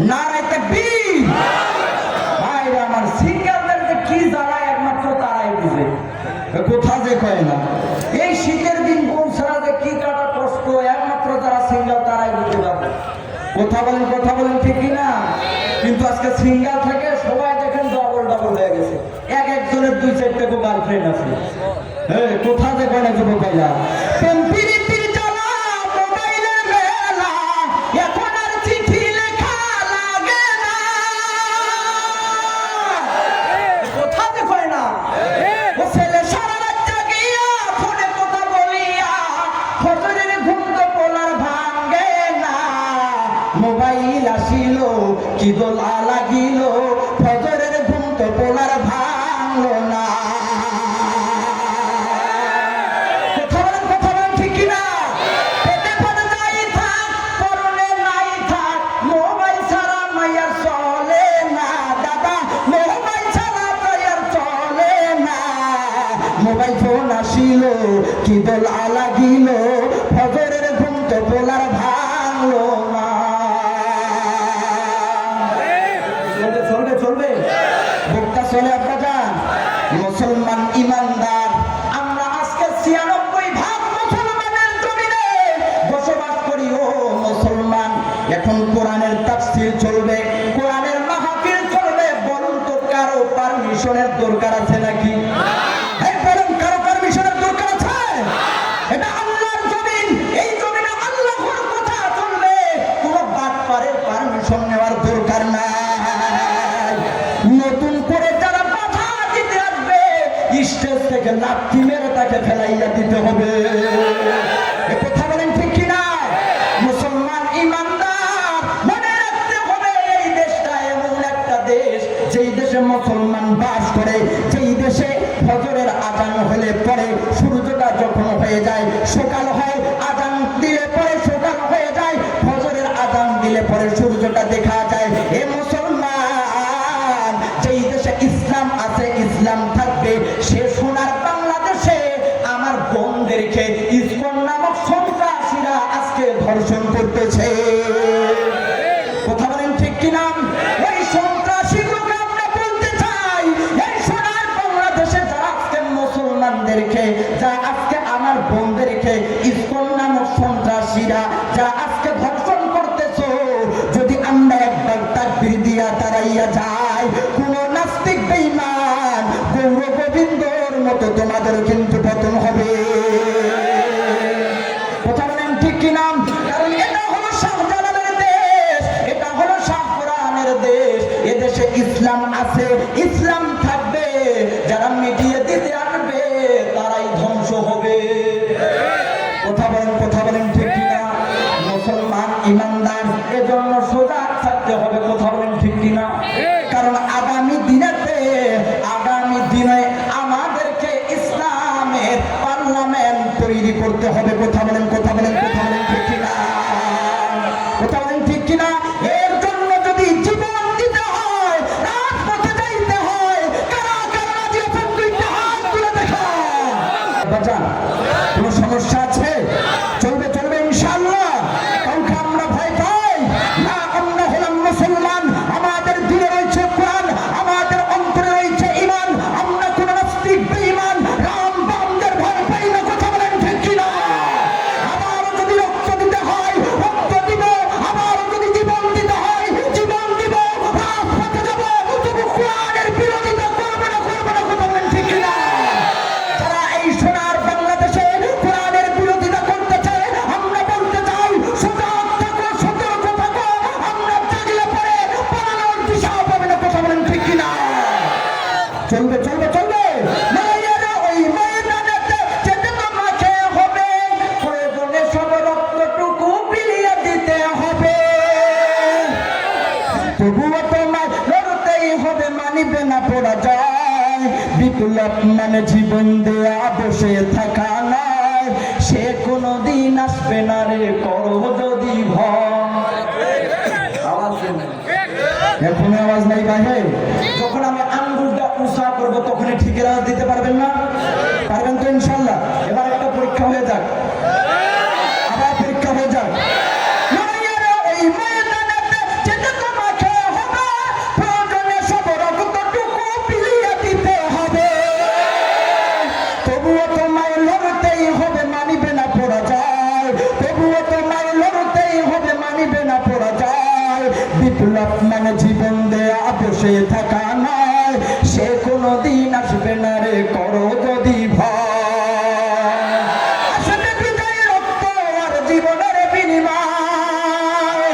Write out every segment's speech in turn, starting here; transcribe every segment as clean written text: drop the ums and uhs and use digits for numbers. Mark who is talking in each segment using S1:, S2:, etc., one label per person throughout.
S1: নারায়ে তাকবীর। ভাইরা আমার, সিঙ্গারদেরকে কি জ্বালায় একমাত্র তারাই বুঝে, কোথা যে কয় না। এই শীতের দিন বউ ছাড়া যে কি কাটা কষ্ট একমাত্র যারা সিঙ্গেল তারাই বুঝতে পারবে। কথা বলেন ঠিক কিনা? কিন্তু আজকে সিঙ্গেল থেকে সবাই দেখেন ডবল হয়ে গেছে, একজনের 2-4টা করে গার্লফ্রেন্ড আছে। কোথা যে কয় না যুবক ভাইরা, মোবাইল আসিল কি দোলা লাগিল, ফজরের ঘুম তো পোলার ভাঙলো না। কথা বলেন ঠিক কিনা? পেটে পড়ে যাই থাক, পরনে নাই থাক, মোবাইল ছাড়া মাইয়ার চলে না। দাদা, মোবাইল ছাড়া মাইয়ার চলে না। মোবাইল ফোন আসিল কি দোলা লাগিল, ফজরের ঘুম তো পোলার ভাঙলো না। চলে আব্বাজান, মুসলমান ইমানদার আমরা আজকে 96% মুসলমানের জমিনে বসবাস করি। ও মুসলমান, এখন কোরআনের তাফসীর চলবে, কোরআনের মাহফিল চলবে। বলুন তো কারো পারমিশনের দরকার আছে নাকি? এই বলুন, কারো পারমিশনের দরকার আছে? এটা আল্লাহর জমিন, এই জমিনে আল্লাহর কথা চলবে, কোনো বাটপারের পারমিশন নেওয়ার দরকার নাই। নতুন করে যারা বাধা দিতে আসবে, স্টেজ থেকে লাথি মেরে তাকে ফেলাইয়া দিতে হবে। কথা বলেন ঠিক কিনা? মুসলমান ইমানদার মনে রাখতে হবে, এই দেশটা এমন একটা দেশ, যেই দেশে মুসলমান বাস করে, যেই দেশে ফজরের আজান হলে পরে সূর্যটা যখন হয়ে যায় সকাল হয়, আজান দিলে পরে সকাল হয়ে যায়, ফজরের আজান দিলে পরে সূর্যটা দেখা যায়। এ মুসলমান, যেই দেশে ইসলাম আছে, ইসলাম থাকবে, সে সোনার বাংলাদেশে আমার বোনদেরকে ইসকন নামক সন্ত্রাসীরা আজকে ধর্ষণ করতেছে। কথা বলেন ঠিক কিনা? ওই সন্ত্রাসীগুলোকে আমরা বলতে চাই, এই সোনার বাংলাদেশে যারা আজকে মুসলমানদেরকে, যা আজকে আমার বোনদেরকে ইসকন নামক সন্ত্রাসীরা যা আজকে ধর্ষণ করতেছো, যদি আমরা একবার তাকবীর দিয়া তাড়াইয়া যাই, কোন নাস্তিক বেঈমান গৌর গোবিন্দর মতো তোমাদের কিন্তু পতন হবে। কথা বলেন ঠিক কিনা? কারণ এটা হলো শাহজালালের দেশ, এটা হলো শাহপুরানের দেশ। এদেশে ইসলাম আছে, ইসলাম থাকবে, যারা মিডিয়া দিতে আসবে তারাই ধ্বংস হবে। কথা বলেন ঠিক কিনা? মুসলমান ইমানদার এজন্য সজাগ থাকতে হবে। কথা বলেন ঠিক কিনা? কারণ আগামী দিনে আমাদেরকে ইসলামের পার্লামেন্ট তৈরি করতে হবে। কথা বলেন ঠিক কিনা? কথা বলেন ঠিক কিনা? এর জন্য যদি জীবন দিতে হয়, রাজপথে যাইতে হয়, কারা রাজি আছেন? দুইটা হাত তুলে দেখা। বাজান, কোনো সমস্যা আছে? চলবে ইনশাআল্লাহ। কাউকে আমরা ভয় পাই না। আমরা হলাম মুসলমান, আমাদের দিলে রয়েছে কোরআন, আমাদের অন্তরে রয়েছে ঈমান। আমরা কোন নাস্তিক বেঈমান রাম বামদের ভয় পাই না। কথা বলেন ঠিক কিনা? আবার যদি রক্ত দিতে হয় রক্ত দিব, আবার যদি জীবন দিতে হয় জীবন দিব, রাজপথে যাব, তবু কোরআনের বিরোধিতা করবে না। কথা বলেন ঠিক কিনা? যারা এই সোনার বাংলাদেশে কোরআনের বিরোধিতা করতে চায়, আমরা বলতে চাই সজাগ থাকো, সতর্ক থাকো। আমরা জাগলে পরে পালানোর দিশা পাবে না। কথা বলেন ঠিক কিনা? চলবে মায়েরা ওই ময়দানেতে যেতে তোমাকে হবে, প্রয়োজনে সব রক্তটুকু বিলিয়ে দিতে হবে। তবুও তোমার লড়তেই হবে, মানিবে না পরাজয়। বিপ্লব মানে জীবন দেয়া, বসে থাকা নয়। সে কোনদিন আসবে না রে, করো যদি ভয়। এখন আওয়াজ নাই বাইরে। যখন আমি আঙ্গুলটা উঁচা করবো তখনই ঠিকের আওয়াজ দিতে পারবেন না? পারবেন তো ইনশাল্লাহ? এবার একটা পরীক্ষা হয়ে যাক, আবার পরীক্ষা হয়ে যাক। এই ময়দানেতে যেতে তোমার বসে থাকা নয়, সে কোনদিন আসবে না রে করো যদি ভয়। আসবে বিজয় রক্ত আর জীবনের বিনিময়,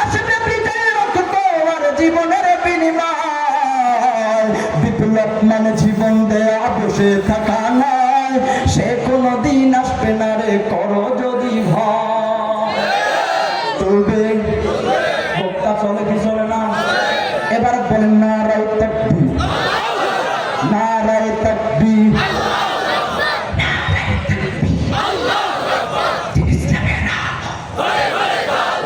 S1: আসবে বিজয় রক্ত আর জীবনের বিনিময়। বিপ্লব মানে জীবন দেয়া বসে থাকা নয়, সে কোনদিন আসবে না রে করো যদি ভয়। চলবে বক্তা চলে কি চলে না? এবার বলেন নারায়ে তাকবীর, নারায়ে তাকবীর,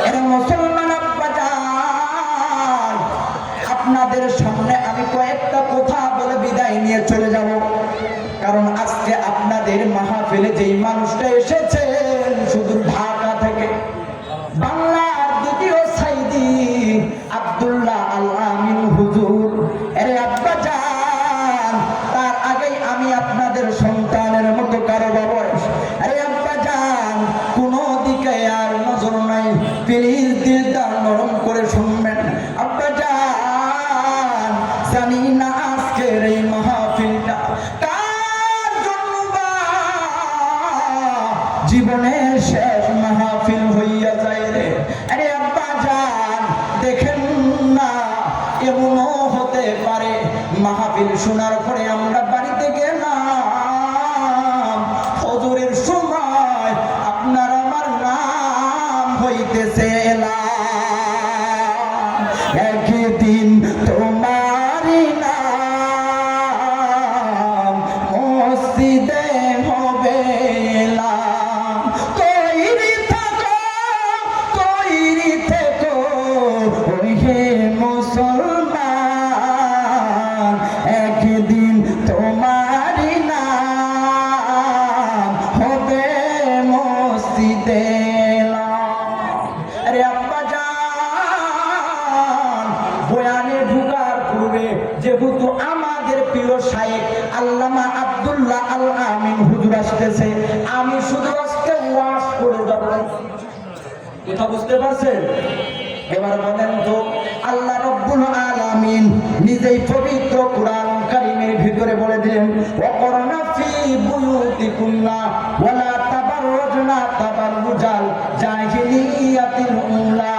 S1: এরা মুসলমান আব্বাজান, আপনাদের সামনে আমি কয়েকটা কথা বলে বিদায় নিয়ে চলে যাব। কারণ আজকে আপনাদের মাহফিলে যেই মানুষটা এসেছেন সুদূর ঢাকা থেকে, বাংলার দ্বিতীয় সাইদি আব্দুল্লাহ আল আমিন হুজুর, আরে আব্বাজান, তার আগেই আমি আপনাদের সন্তানের মতো কারো বয়স। আরে আব্বাজান, কোনো দিকে আর নজর নাই, প্লিজ দিলটা নরম করে শুনবেন। আব্বাজান, জানি না আজকের এই মাহফিলটা কার জন্য বা জীবনের শেষ মাহফিল হইয়া যায় রে। আরে আব্বাজান, দেখেন না, এমনও হতে পারে মাহফিল শোনার পরে আমরা বাড়িতে গেলাম, ফজরের সময় আপনার আমার নাম হইতেছে এলাম, একদিন তোমারই নাম মসজিদে হবে এলাম। তৈরি থাকো, তৈরি থেকো হে মুসলমান, একদিন তোমারই নাম হবে মসজিদে এলাম। আরে আব্বাজান, বয়ানে ঢুকার পূর্বে যেহেতু আমাদের প্রিয় শায়েখ আল্লামা আব্দুল্লাহ আল আমিন হুজুর আসতেছে, আমি শুধু আজকে ওয়াজ করে যাব। কথা বুঝতে পারছেন? এবার বলেন তো, আল্লাহ রাব্বুল আলামিন নিজেই পবিত্র কোরআন কারীমের ভিতরে বলে দিলেন, ওয়াকরনা ফি বুয়ুতিকুন্না ওয়ালা তাবাররুজনা তাবাররুজাল জাহিলিয়াতিল উলা।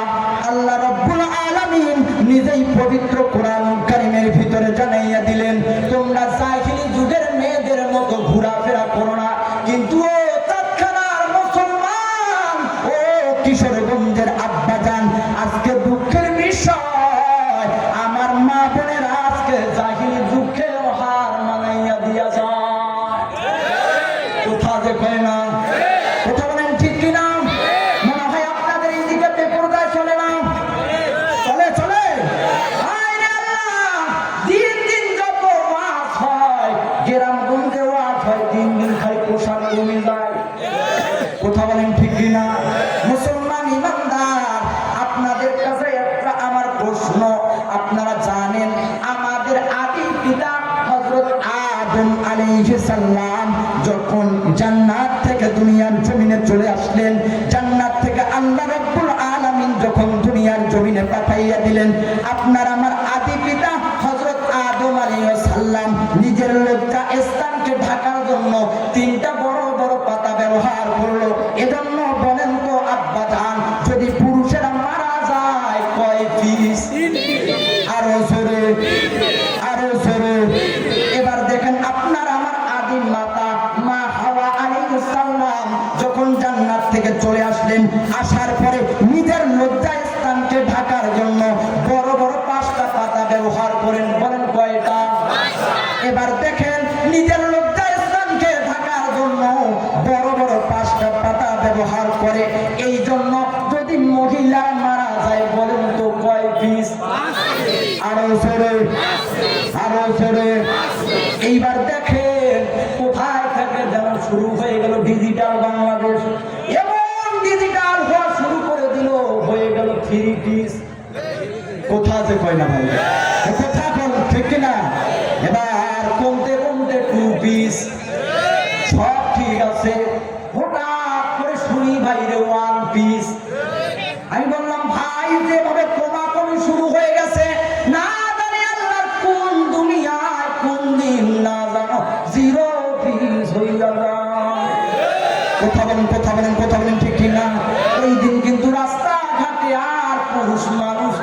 S1: আল্লাহ রাব্বুল আলামিন নিজেই পবিত্র কোরআন কারীমের ভিতরে জানাইয়া দিলেন, তোমরা জাহিলি যুগের মেয়েদের মতো ঘোরাফেরা করো না। কিন্তু ও তৎক্ষণাৎ মুসলমান, ও কিশোরগঞ্জের আব্বাজান, আজকে দুঃখের বিষয় আমার মা বোনেরা আজকে জাহিলি যুগে হার মানাইয়া দিয়া যায়। কোথা যে কয় না, কথা বলেন ঠিক কিনা? মনে হয় আপনাদের এই দিকে বেপরদায় চলে না, চলে চলে। আরে আল্লাহ, দিন দিন যত ওয়াজ হয়, গ্রামগঞ্জে ওয়াজ হয়, দিন দিন খালি পোশাক কমে যায়। কথা বলেন ঠিক কিনা? মুসলমান ইমানদার, আপনাদের কাছে একটা আমার প্রশ্ন, আপনারা জানেন আমাদের আদি পিতা হযরত আদম আলাইহিস সালাম যখন জান্নাত থেকে দুনিয়ার জমিনে চলে আসলেন, জান্নাত থেকে আল্লাহ রাব্বুল আলামিন যখন দুনিয়ার জমিনে পাঠাইয়া দিলেন, আপনার আমার আদি পিতা হযরত আদম আলাইহিস সালাম নিজের লজ্জা স্থানকে ঢাকার জন্য তিনটা বড় বড় পাতা ব্যবহার করলো। এজন্য বলেন তো আব্বাজান, যদি পুরুষেরা মারা যায় কয় পিস? আরো জোরে, আরো জোরে। এবার দেখেন আপনার আমার আদি মাতা মা হাওয়া আলাইহিস সালাম যখন জান্নাত থেকে চলে আসলেন, আসার পরে নিজের লজ্জা স্থানকে ঢাকার জন্য বড় বড় 5টা পাতা ব্যবহার করেন। বলেন কয়টা? এবার দেখেন নিজের লজ্জা স্থানকে ঢাকার জন্য বড় বড় 5টা পাতা ব্যবহার করে। এই জন্য যদি মহিলা মারা যায় বলেন তো কয় পিস? আরো জোরে, আরো জোরে। এইবার দেখেন কোথায় থেকে যেন শুরু হয়ে গেল ডিজিটাল বাংলাদেশ, এবং ডিজিটাল হওয়া শুরু করে দিল, হয়ে গেল 3 পিস। কোথা যে কয় না ভাই, কোথা বল ঠিক না? এবার কমতে কমতে 2 পিস। সব ঠিক আছে, হঠাৎ করে শুনি ভাইরে 1 পিস। আমি বললাম ভাই যেভাবে কমাকমি শুরু হয়ে গেছে, না জানি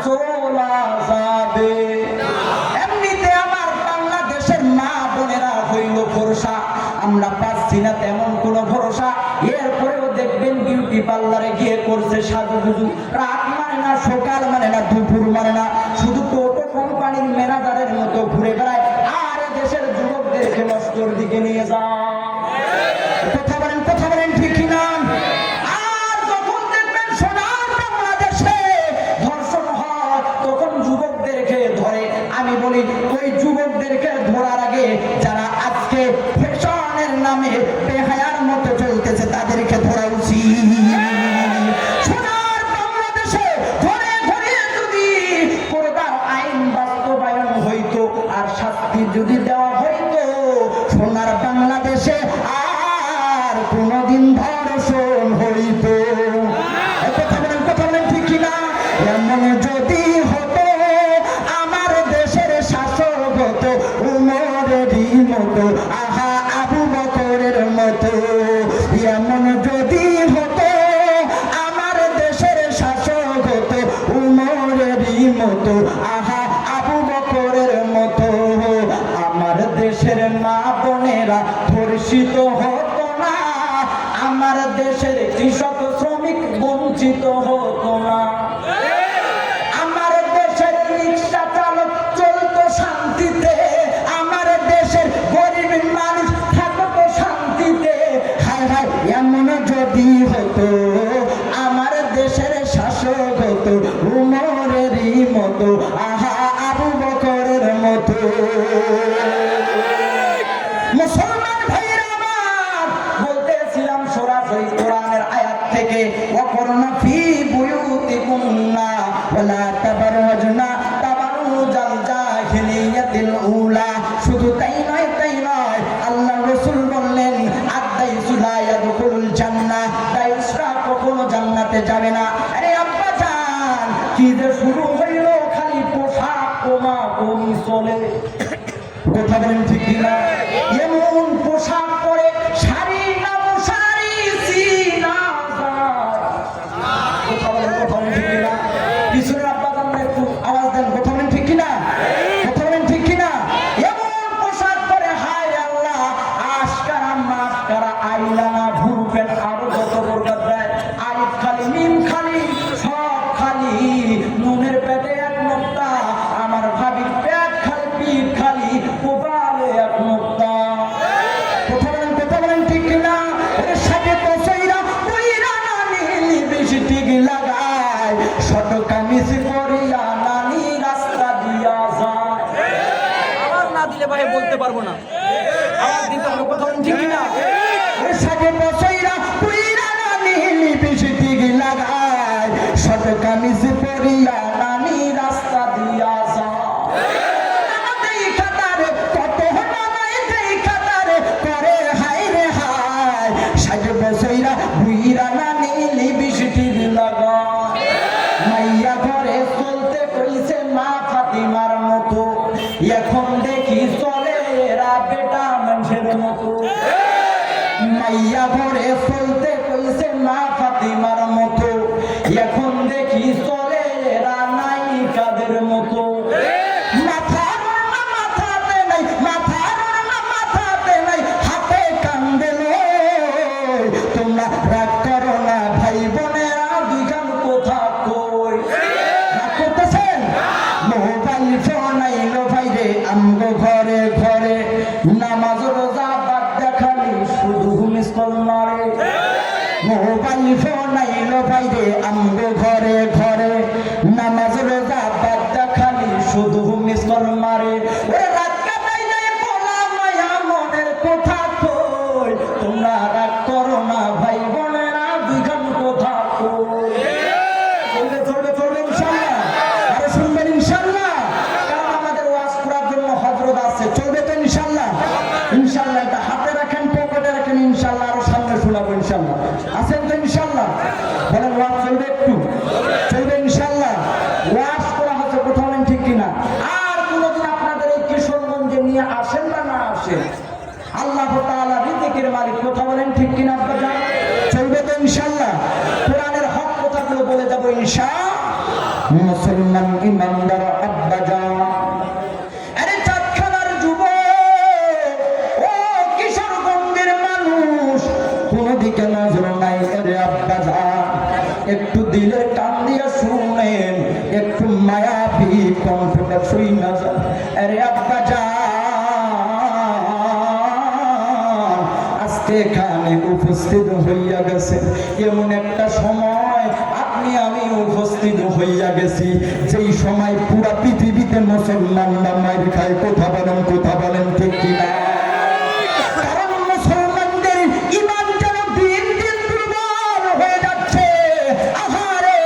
S1: চলা যাবে। এমনিতে আমার বাংলাদেশের মা বোনেরা হইল ভরসা, আমরা পাচ্ছি না তেমন কোনো ভরসা। এরপরেও দেখবেন বিউটি পার্লারে গিয়ে করছে সাজুগুজু, রাত মানে না, সকাল মানে না, দুপুর মানে না, শুধু টোটো কোম্পানির ম্যানেজারের মতো ঘুরে বেড়ায় আর দেশের যুবকদেরকে নষ্টর দিকে নিয়ে যায়। কথা বলেন ঠিক কিনা? আর যখন দেখবেন সোনার বাংলাদেশে ধর্ষণ হয় তখন যুবকদেরকে ধরে। আমি বলি ওই যুবকদেরকে ধরার আগে যারা আজকে ফ্যাশনের নামে বেহায়ার মতো চলতেছে তাদেরকে ধরা উচিত। সোনার বাংলাদেশে ঘরে ঘরে যদি পর্দার আইন বাস্তবায়ন হইতো আর শাস্তি যদি দেওয়া হইতো, সোনার বাংলাদেশে আর কোনদিন ধর্ষণ হইত। কথা বলেন ঠিক কিনা? এমন যদি হতো আমার দেশের শাসক হতো উমরেরই মতো, আহা আবু বকরের মতো। এমন যদি হতো আমার দেশের শাসক হতো উমরেরই মতো, আহা আবু বকরের মতো। আমার দেশের মা বোনেরা ধর্ষিত হতো না, আমার দেশের কৃষক শ্রমিক বঞ্চিত হতো না, আমার দেশের রিক্সা চালক চলতো শান্তিতে, আমার দেশের গরিব মানুষ থাকতো শান্তিতে। হায় হায়, এমন যদি হতো আমার দেশের শাসক হতো উমরেরই মতো, আহা আবু বকরের মতো। মুসলমান ভাইরা আমার, বলতেছিলাম সরাসরি কোরআনের আয়াত থেকে, ওয়াকরনা ফি বুয়ুতিকুন্না ওয়ালা তাবাররাজনা তাবারুজাল জাহিলিয়াতিল উলা। শুধু তাই নয় আল্লাহ রাসূল বললেন আদ-দাইসু লা ইয়াদখুলুল জান্নাহ, দাইসরা কখনো জান্নাতে যাবে না। আরে আব্বা জান, কি যে শুরু হইল, খালি পোশাক কমা কমি চলে। কথা বলেন ঠিক কিনা? এমন পোশাক পরে শাড়ি না মশারি চিনা যায়। কথা বলেন ঠিক কিনা? পিছনের আব্বা জান একটু আওয়াজ দেন। কথা বলেন ঠিক কিনা? এমন পোশাক পরে, হায় আল্লাহ, আশকারা মাশকারা আইলানা ভুরবেন আরো যত প্রকার দেয়, আলিফ খালি মিম খালি সব খালি, নুনের পেটে এক নোক্তা, আমার ভাবির পেট খালি পিঠ খালি, কোপালে এক নোক্তা। কথা বলেন ঠিক কিনা? সাথে তো সইরা কইরা নানি লিপস্টিক লাগায়, শর্ট কামিজ পরিয়া নানি রাস্তা দিয়া যায়। আবার না দিলে ভাই বলতে পারবো না, আবার দিতে হবে। কথা বলেন ঠিক কিনা? সাথে তো সইরা কইরা নানি লিপস্টিক লাগায়, শর্ট কামিজ পরিয়া নানি রাস্তা দিয়া যায়। মাইয়া ঘরে চলতে কইছে মা ফাতিমার মতো, এখন দেখি চলে এরা বেটা মানুষের মতো। মাইয়া ঘরে চলতে কইছে মা ফাতিমার মতো, এখন দেখি চলে এরা নায়িকাদের মতো। হাতে কান্দে তোমরা রাগ করো না ভাই বোনেরা, দুই গান কোথা কই রাগ করতেছেন? মোবাইল ফোন আইলো ভাই রে আমগো ঘরে ঘরে, নামাজ রোজা বাদ দেখালি শুধু মিস কল মারে। মোবাইল ফোন আইলো ভাই রে আমগো ঘরে ঘরে, নামাজ রোজা বাদ দেখালি শুধু মিস কল মারে। রাত কাটাই নাই বলা মায়া মনের কথা কই, তোমরা রাগ করো না ভাই বোনেরা, দুই গান কোথা কই। চলবে ইনশাআল্লাহ, আরে শুনবেন ইনশাআল্লাহ, কারণ আমাদের ওয়াজ করার জন্য হযরত আছে। চলবে তো ইনশাআল্লাহ? এটা হাতে রাখেন, পকেটে রাখেন, ইনশাআল্লাহ আরো সামনে শোনাবো ইনশাআল্লাহ। আছেন তো ইনশাআল্লাহ? বলেন ওয়াজ চলবে, একটু চলবে ইনশাআল্লাহ। ওয়াজ মুসলমান ইমানদার আব্বাজান, আরে চাঁদখানার যুবক, ও কিশোরগঞ্জের মানুষ, কোন দিকে নজর নাই। আরে আব্বাজান, একটু দিলে কান দিয়ে শুনেন, একটু মায়াবী কণ্ঠটা শুই না যান। আরে আব্বাজান, আজকে এখানে উপস্থিত হইয়া গেছে এমন একটা সময়, আপনি আমি উপস্থিত হইয়া গেছি যেই সময় পুরা পৃথিবীতে মুসলমানরা মাইর খায়। কথা বলেন ঠিক কিনা? কারণ মুসলমানদের ঈমান যেন দিন দিন দুর্বল হয়ে যাচ্ছে। আহারে,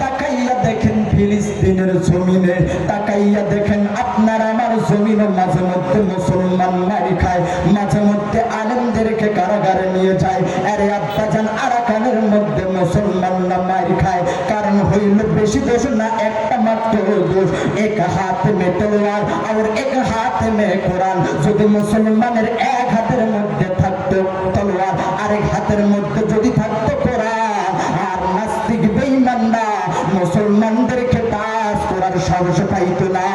S1: তাকাইয়া দেখেন ফিলিস্তিনের জমিনে, তাকাইয়া দেখেন আপনার আমার জমিনে মাঝে মধ্যে মুসলমান মাইর খায়, মাঝে মধ্যে আলেমদেরকে কারাগারে নিয়ে যায়। আরে আব্বাজান, আরাকানের মধ্যে মুসলমানরা মাইর খায়, কারণ হইল বেশি দোষ না, একটা মাত্র দোষ। এক হাত মে তলোয়ার আর এক হাত মে কোরআন। যদি মুসলমানের এক হাতের মধ্যে থাকতো তলোয়ার, আরেক হাতের মধ্যে যদি থাকতো কোরআন, আর নাস্তিক বেঈমানরা মুসলমানদেরকে টাচ করার সাহস পাইতো না।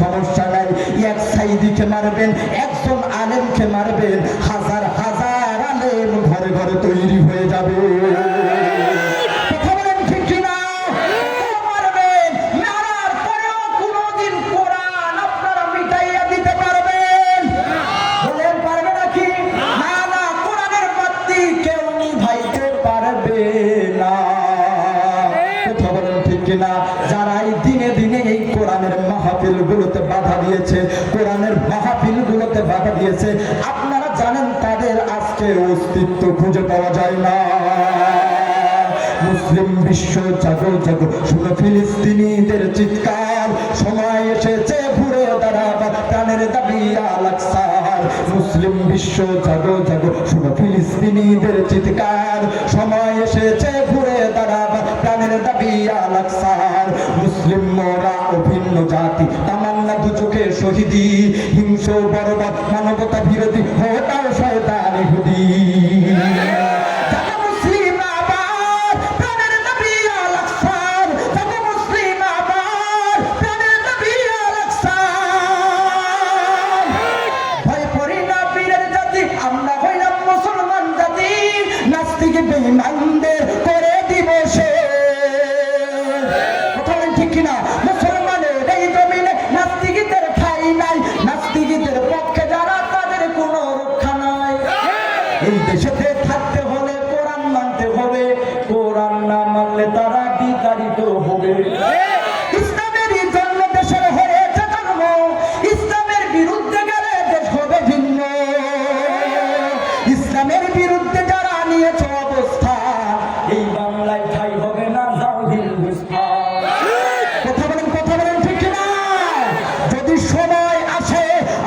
S1: সমস্যা নাই, এক সাইদিকে মারবেন, একজন আলেমকে মারবেন, হাজার হাজার আলেম ঘরে ঘরে তৈরি হয়ে যাবে। কথা বলেন ঠিক কিনা? মারবেন, মারার পরেও কোনদিন কোরআন আপনারা মিটাইয়া দিতে পারবেন? বলেন পারবে নাকি? না, কোরআনের বাতি কেউ নিভাইতে পারবে না। কথা বলেন ঠিক কিনা? যারাই দিনে দিনে এই কোরআনের মাহফিলগুলোতে বাধা দিয়েছে, কোরআনের মাহফিলগুলোতে বাধা দিয়েছে, আপনারা জানেন তাদের আজকে অস্তিত্ব খুঁজে পাওয়া যায় না। মুসলিম বিশ্ব জাগো জাগো, শুনো ফিলিস্তিনিদের চিৎকার, সময় এসেছে ঘুরে দাঁড়াবার প্রাণের দাবি আল আকসার। মুসলিম বিশ্ব জাগো জাগো, শুনো ফিলিস্তিনিদের চিৎকার, সময় এসেছে ঘুরে দাঁড়াবার প্রাণের দাবি আল আকসার। মুসলিম মোরা অভিন্ন জাতি, তামান্না দু চোখে শহীদি, হিংস বর্বর মানবতা বিরোধী হটাও শয়তান ইহুদি। বেঈমানদের করে দিব সে। কথা বলেন ঠিক কিনা? মুসলমানের এই জমিনে নাস্তিকদের ঠাঁই নাই, নাস্তিকদের পক্ষে যারা তাদের কোনো রক্ষা নাই। এই দেশেতে থাকতে হলে কোরআন মানতে হবে, কোরআন না মানলে তারা বিতাড়িত হবে। ইসলামের জন্য দেশের হয়েছে জন্ম, ইসলামের বিরুদ্ধে গেলে দেশ হবে ভিন্ন। ইসলামের বিরুদ্ধে যারা নিয়েছে অবস্থা, এই বাংলায় ঠাই হবে না, যাও হিন্দুস্তান। কথা বলেন ঠিক কিনা? যদি সময় আসে,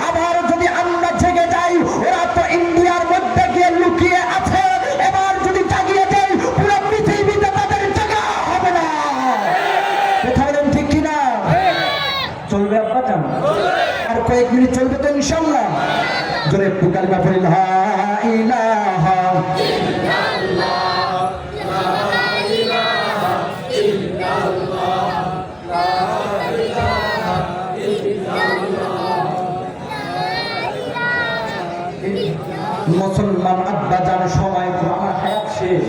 S1: আবার যদি আমরা জেগে যাই, ওরা তো ইন্ডিয়ার মধ্যে গিয়ে লুকিয়ে আছে, এবার যদি জাগিয়ে যাই পুরো পৃথিবীতে তাদের জায়গা হবে না। কথা বলেন ঠিক কিনা? চলবে আব্বাজান? আর কয়েক মিনিট চলবে তো ইনশাআল্লাহ। জোরে একটু কালিমা পড়ি, লা ইলাহা ইল্লাল্লাহ, লা ইলাহা ইল্লাল্লাহ, লা ইলাহা ইল্লাল্লাহ। মুসলমান আব্বাজান, সময় আমার হায়াত শেষ,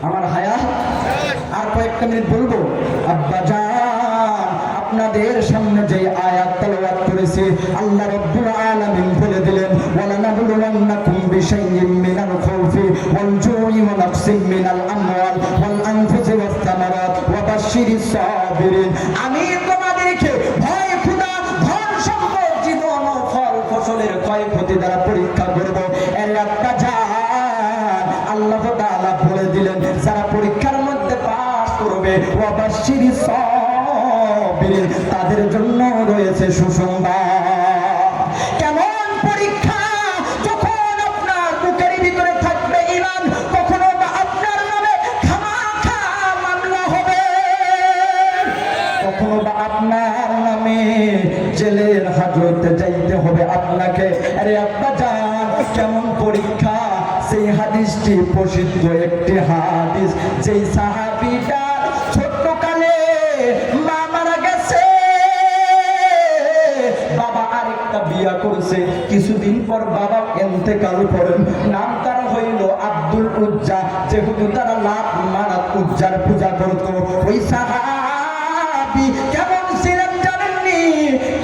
S1: আমার হায়াত আর কয়েকটা মিনিট বলবো। আব্বাজান, আপনাদের সামনে যে আয়াত তেলাওয়াত করেছি, আল্লাহ রাব্বুল আলামিন বলে দিলেন, ওয়ালানাবলুওয়ান্নাকুম বিশাইইম মিনাল খাউফি ওয়াল জুই ওয়া নাফসিম মিনাল আমওয়াল ওয়াল আনফুসি ওয়াস সামারাত ওয়া বাশশিরিস সাবিরিন। আমি তোমাদেরকে ভয়, ক্ষুধা, ধন সম্পদ, জীবন ও ফল ফসলের ক্ষয়ক্ষতি দ্বারা পরীক্ষা করব। এর আব্বাজান, আল্লাহ তাআলা বলে দিলেন, যারা পরীক্ষার মধ্যে পাস করবে, ওয়া বাশশিরিস তাদের জন্য রয়েছে সুসংবাদ। কেমন পরীক্ষা? যখন আপনার বুকের ভিতরে থাকবে ঈমান, কখনো বা আপনার নামে খামাখা মামলা হবে, কখনো বা আপনার নামে জেলের হাজতে যাইতে হবে আপনাকে। আরে আব্বা জান, কেমন পরীক্ষা? সেই হাদিসটি প্রসিদ্ধ একটি হাদিস, যেই সাহাবীটা ছোট্টকালে মা মারা গেছে, বাবা আরেকটা বিয়া করছে, কিছুদিন পর বাবা ইন্তেকাল করেন। নাম তার হইল আব্দুল উজ্জা, যেহেতু তারা লাত মানাত উজ্জার পূজা করত। ওই সাহাবী কেমন ছিলেন জানেননি?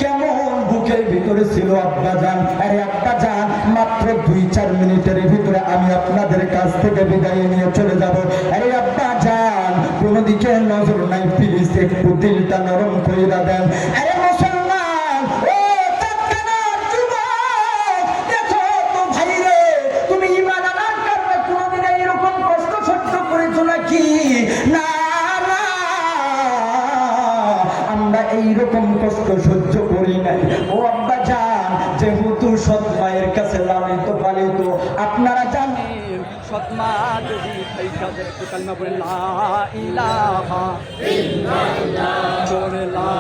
S1: কেমন বুকের ভিতরে ছিল আব্বাজান। আরে আব্বাজান, মাত্র 2-4 মিনিটের ভিতরে আমি আপনাদের কাছ থেকে বিদায় নিয়ে চলে যাব। আরে আব্বাজান, কোন দিকে নজর নাই, প্লিজ একটু দিলটা নরম কইরা দেন। আরে মুসলমান, ও তাৎকানার যুবক, দেখো তো ভাই রে, তুমি ঈমান আনার কারণে কোনদিন এরকম কষ্ট সহ্য করেছো নাকি? না না, আমরা এইরকম কষ্ট সহ্য করি নাই। ও আব্বা জান, যেহেতু সৎ মায়ের কাছে লালিত পালিত, আপনারা জানেন
S2: সৎ মা যদি কালিমা বলে লা ইলাহা ইল্লাল্লাহ, জোরে লা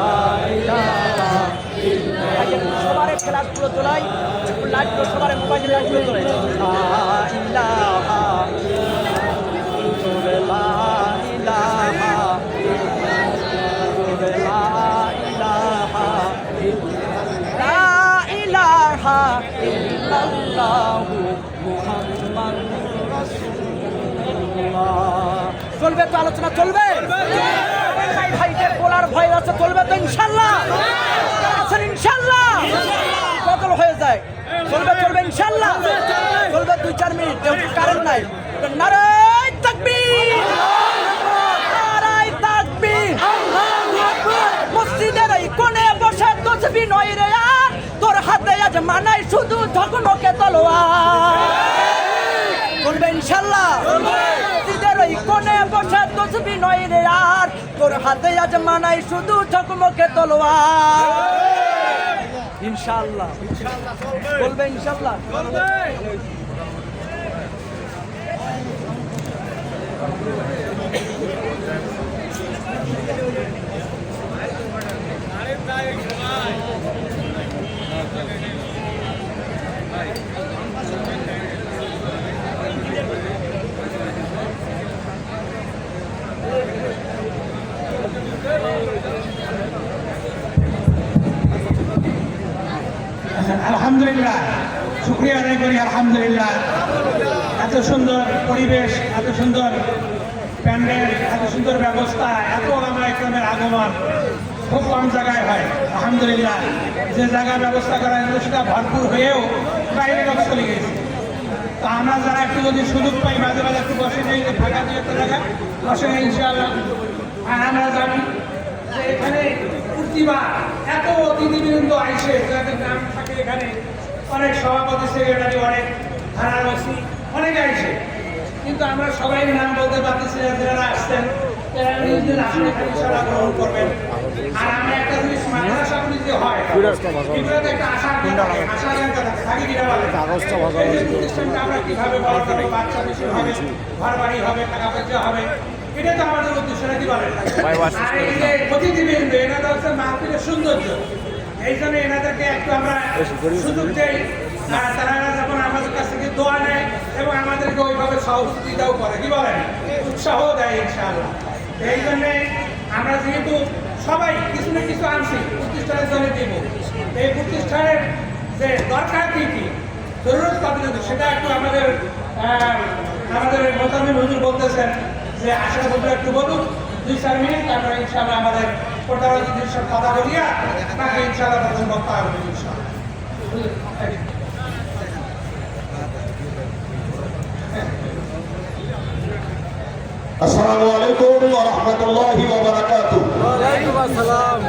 S2: ইলাহা ইল্লাল্লাহ। সবার ক্লাসগুলো চলাই, লাইটগুলো সবার মোবাইলের লাইটগুলো চলাই। লা ইলাহা জোরে লা ইলাহা জোরে লা ইলাহা লা ইলাহা ইল্লাল্লাহু মুহাম্মাদুর রাসূলুল্লাহ। চলবে তো আলোচনা? চলবে ভাই, ভাইদের বলার ভয় আছে, চলবে তো ইনশাআল্লাহ? আছেন ইনশাআল্লাহ? কত হয়ে যায়? চলবে চলবে ইনশাআল্লাহ? চলবে 2-4 মিনিট, কারেন্ট নাই। নারায়ে তাকবীর, নারায়ে তাকবীর। মসজিদের এই কোণে বসে তসবিহ নয় রে আর, তোর হাতে আজ মানাই শুধু ঝকমকে তলোয়ার। বলবে ইনশাআল্লাহ? মসজিদের এই কোণে বসে তসবিহ নয় রে আর, তোর হাতে আজ মানাই শুধু ঝকমকে তলোয়ার। ইনশাআল্লাহ বলবে ইনশাআল্লাহ?
S3: আলহামদুলিল্লাহ, শুকরিয়া আদায় করি। আলহামদুলিল্লাহ, এত সুন্দর পরিবেশ, এত সুন্দর প্যান্ডেল, এত সুন্দর ব্যবস্থা, এত আমরা একরমের আগমন খুব কম জায়গায় হয়। আলহামদুলিল্লাহ, যে জায়গার ব্যবস্থা করা হয়েছিল সেটা ভরপুর হয়েও বাইরে লোক চলে গেছে। তো আমরা যারা একটু যদি সুযোগ পাই, মাঝে মাঝে একটু বসে নেই, ফাঁকা দিয়ে একটা জায়গা বসে নেই ইনশাআল্লাহ। আর আমরা জানি যে এখানে প্রতিবার এত অতিথিবৃন্দ আইসে, যাদের নাম থাকে এখানে, অনেক সভাপতি, সেক্রেটারি, অনেক থানার ওসি, অনেকে আইসে, কিন্তু আমরা সবাই নাম বলতে পারতেছি না। যারা আসছেন তারা নিজেদের আসলে ইনশাআল্লাহ গ্রহণ করবেন। আর আমরা একটা জিনিস মাদ্রাসাগুলি যে হয়, এগুলোতে একটা আশার কথা থাকে, আশার কথা থাকে, কিনা বলে এই প্রতিষ্ঠানটা আমরা কিভাবে বড় করবো, বাচ্চা বেশি হবে, ঘর বাড়ি হবে, টাকা পয়সা হবে, এটা তো আমাদের উদ্দেশ্য নাকি বলেন? আর এই যে অতিথিবৃন্দ, এনাদের হচ্ছে মাহফিলের সৌন্দর্য, এই জন্য এনাদেরকে একটু আমরা সুযোগ দেই। তারা যখন আমাদের কাছ থেকে দোয়া নেয় এবং আমাদেরকে ওইভাবে সহযোগিতাও করে, কি বলেন, উৎসাহ দেয় ইনশাআল্লাহ। এই জন্যে আমরা যেহেতু সবাই কিছু না কিছু আনছি প্রতিষ্ঠানের জন্য দিব, এই প্রতিষ্ঠানের যে দরকার কি কি জরুরত কতটুকু, সেটা একটু আমাদের মোতামিম হুজুর বলতেছেন যে আশা হুজুর একটু বলুন 2-4 মিনিট, তারপরে ইনশাআল্লাহ আমাদের প্রধান অতিথির সাথে কথা বলিয়া তাকে ইনশাআল্লাহ প্রথম বক্তা হবে ইনশাআল্লাহ।
S4: আসসালামু আলাইকুম ওয়া রাহমাতুল্লাহি ওয়া বারাকাতুহু।
S2: ওয়া আলাইকুম আসসালাম।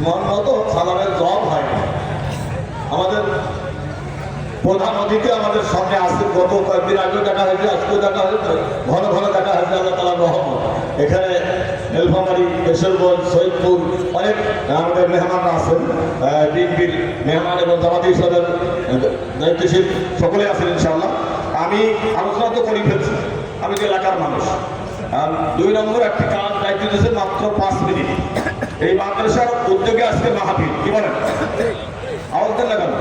S4: মন মতো সালামের জবাব হয় না। আমাদের প্রধান অতিথি আমাদের সামনে আসছে, গত কয়েকদিন আগেও দেখা হয়েছে, আজকেও দেখা হয়েছে, ঘন ঘন দেখা হয়েছে, আল্লাহ তাআলার রহমত। এখানে নীলফামারী, কেশরগঞ্জ, সৈয়দপুর অনেক আমাদের মেহমানরা আছেন, বিএনপির মেহমান এবং জামাত ইসলামের দায়িত্বশীল সকলে আছেন ইনশাআল্লাহ। আমি আলোচনা তো করে ফেলছি, আমি তো এলাকার মানুষ। আর 2 নম্বর একটি কাজ দায়িত্ব দিয়েছে মাত্র 5 মিনিট। এই মাদ্রাসার উদ্যোগে আজকে মাহফিল, কি বলেন? আওয়াজ দেন না কেন?